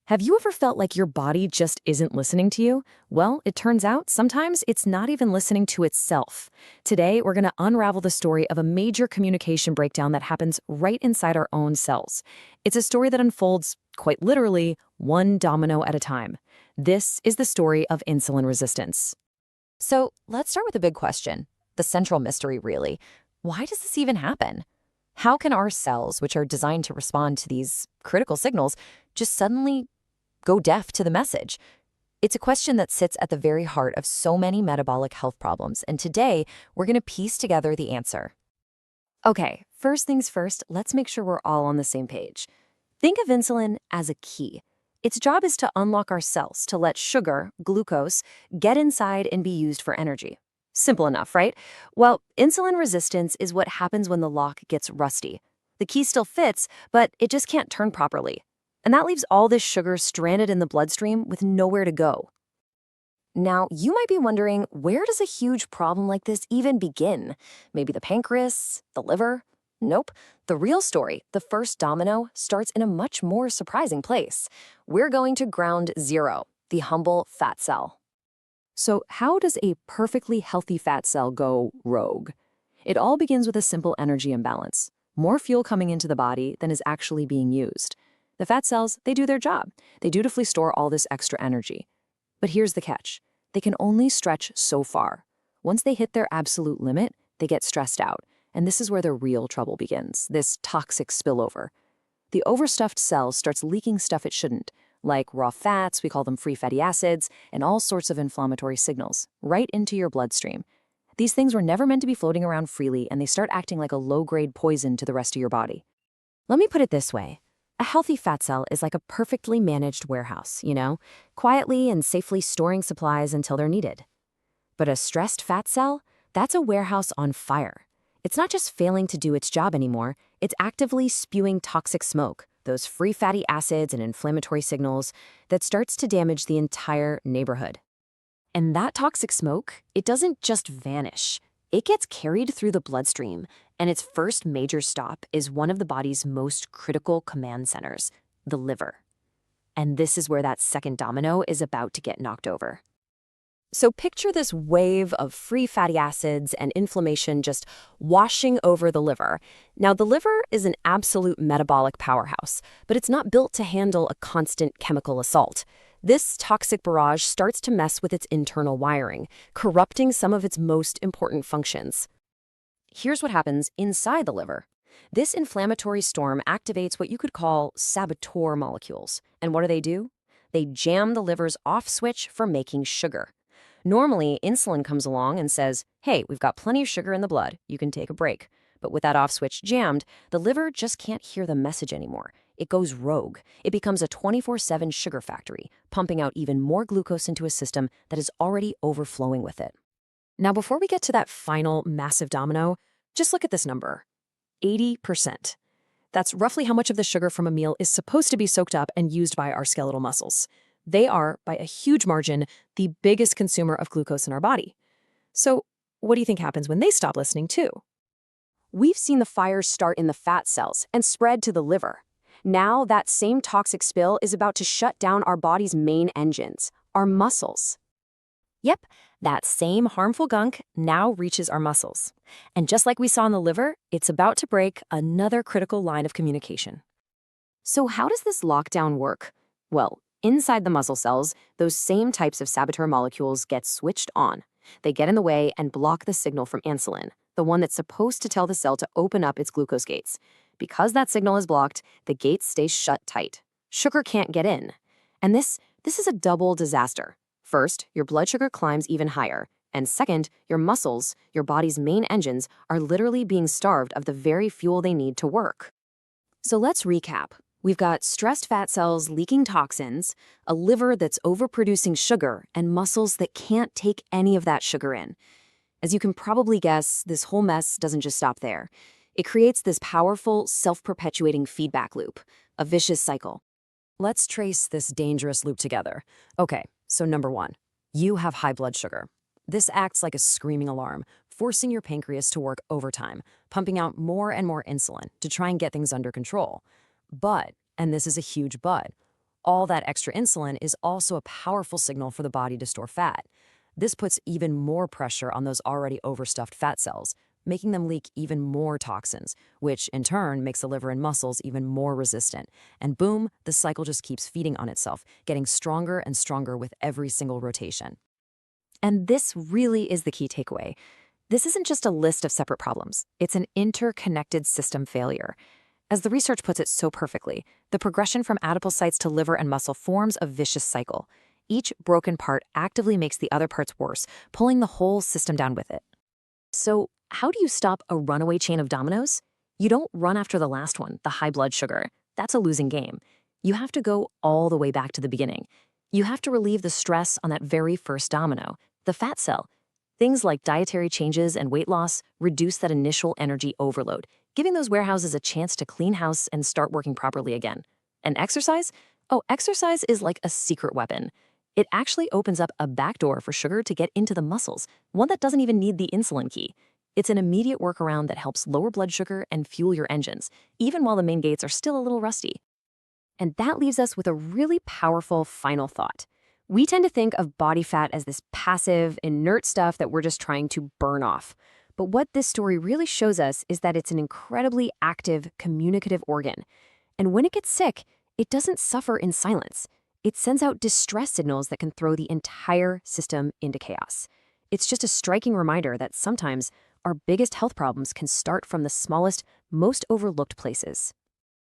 Have you ever felt like your body just isn't listening to you? Well, it turns out sometimes it's not even listening to itself. Today, we're going to unravel the story of a major communication breakdown that happens right inside our own cells. It's a story that unfolds, quite literally, one domino at a time. This is the story of insulin resistance. So let's start with a big question, the central mystery, really. Why does this even happen? How can our cells, which are designed to respond to these critical signals, just suddenly go deaf to the message? It's a question that sits at the very heart of so many metabolic health problems, and today we're going to piece together the answer. Okay, first things first, let's make sure we're all on the same page. Think of insulin as a key. Its job is to unlock our cells to let sugar, glucose, get inside and be used for energy. Simple enough, right? Well, insulin resistance is what happens when the lock gets rusty. The key still fits, but it just can't turn properly. And that leaves all this sugar stranded in the bloodstream with nowhere to go. Now, you might be wondering, where does a huge problem like this even begin? Maybe the pancreas, the liver? Nope. The real story, the first domino, starts in a much more surprising place. We're going to ground zero, the humble fat cell. So how does a perfectly healthy fat cell go rogue? It all begins with a simple energy imbalance. More fuel coming into the body than is actually being used. The fat cells, they do their job. They dutifully store all this extra energy. But here's the catch. They can only stretch so far. Once they hit their absolute limit, they get stressed out. And this is where the real trouble begins, this toxic spillover. The overstuffed cell starts leaking stuff it shouldn't, like raw fats, we call them free fatty acids, and all sorts of inflammatory signals, right into your bloodstream. These things were never meant to be floating around freely, and they start acting like a low-grade poison to the rest of your body. Let me put it this way. A healthy fat cell is like a perfectly managed warehouse, quietly and safely storing supplies until they're needed. But a stressed fat cell, that's a warehouse on fire. It's not just failing to do its job anymore, it's actively spewing toxic smoke, those free fatty acids and inflammatory signals that starts to damage the entire neighborhood. And that toxic smoke, it doesn't just vanish. It gets carried through the bloodstream, and its first major stop is one of the body's most critical command centers, the liver. And this is where that second domino is about to get knocked over. So picture this wave of free fatty acids and inflammation just washing over the liver. Now, the liver is an absolute metabolic powerhouse, but it's not built to handle a constant chemical assault. This toxic barrage starts to mess with its internal wiring, corrupting some of its most important functions. Here's what happens inside the liver. This inflammatory storm activates what you could call saboteur molecules. And what do? They jam the liver's off switch for making sugar. Normally, insulin comes along and says, hey, we've got plenty of sugar in the blood, you can take a break. But with that off switch jammed, the liver just can't hear the message anymore. It goes rogue. It becomes a 24/7 sugar factory, pumping out even more glucose into a system that is already overflowing with it. Now, before we get to that final massive domino, just look at this number, 80%. That's roughly how much of the sugar from a meal is supposed to be soaked up and used by our skeletal muscles. They are, by a huge margin, the biggest consumer of glucose in our body. So what do you think happens when they stop listening too? We've seen the fires start in the fat cells and spread to the liver. Now that same toxic spill is about to shut down our body's main engines, our muscles. Yep, that same harmful gunk now reaches our muscles. And just like we saw in the liver, it's about to break another critical line of communication. So how does this lockdown work? Well, inside the muscle cells, those same types of saboteur molecules get switched on. They get in the way and block the signal from insulin, the one that's supposed to tell the cell to open up its glucose gates. Because that signal is blocked, the gates stay shut tight. Sugar can't get in. And this is a double disaster. First, your blood sugar climbs even higher. And second, your muscles, your body's main engines, are literally being starved of the very fuel they need to work. So let's recap. We've got stressed fat cells leaking toxins, a liver that's overproducing sugar, and muscles that can't take any of that sugar in. As you can probably guess, this whole mess doesn't just stop there. It creates this powerful, self-perpetuating feedback loop, a vicious cycle. Let's trace this dangerous loop together. Okay, so number one, you have high blood sugar. This acts like a screaming alarm, forcing your pancreas to work overtime, pumping out more and more insulin to try and get things under control. But, and this is a huge but, all that extra insulin is also a powerful signal for the body to store fat. This puts even more pressure on those already overstuffed fat cells, making them leak even more toxins, which in turn makes the liver and muscles even more resistant. And boom, the cycle just keeps feeding on itself, getting stronger and stronger with every single rotation. And this really is the key takeaway. This isn't just a list of separate problems. It's an interconnected system failure. As the research puts it so perfectly, the progression from adipocytes to liver and muscle forms a vicious cycle. Each broken part actively makes the other parts worse, pulling the whole system down with it. So, how do you stop a runaway chain of dominoes? You don't run after the last one, the high blood sugar. That's a losing game. You have to go all the way back to the beginning. You have to relieve the stress on that very first domino, the fat cell. Things like dietary changes and weight loss reduce that initial energy overload, giving those warehouses a chance to clean house and start working properly again. And exercise? Oh, exercise is like a secret weapon. It actually opens up a backdoor for sugar to get into the muscles, one that doesn't even need the insulin key. It's an immediate workaround that helps lower blood sugar and fuel your engines, even while the main gates are still a little rusty. And that leaves us with a really powerful final thought. We tend to think of body fat as this passive, inert stuff that we're just trying to burn off. But what this story really shows us is that it's an incredibly active, communicative organ. And when it gets sick, it doesn't suffer in silence. It sends out distress signals that can throw the entire system into chaos. It's just a striking reminder that sometimes our biggest health problems can start from the smallest, most overlooked places.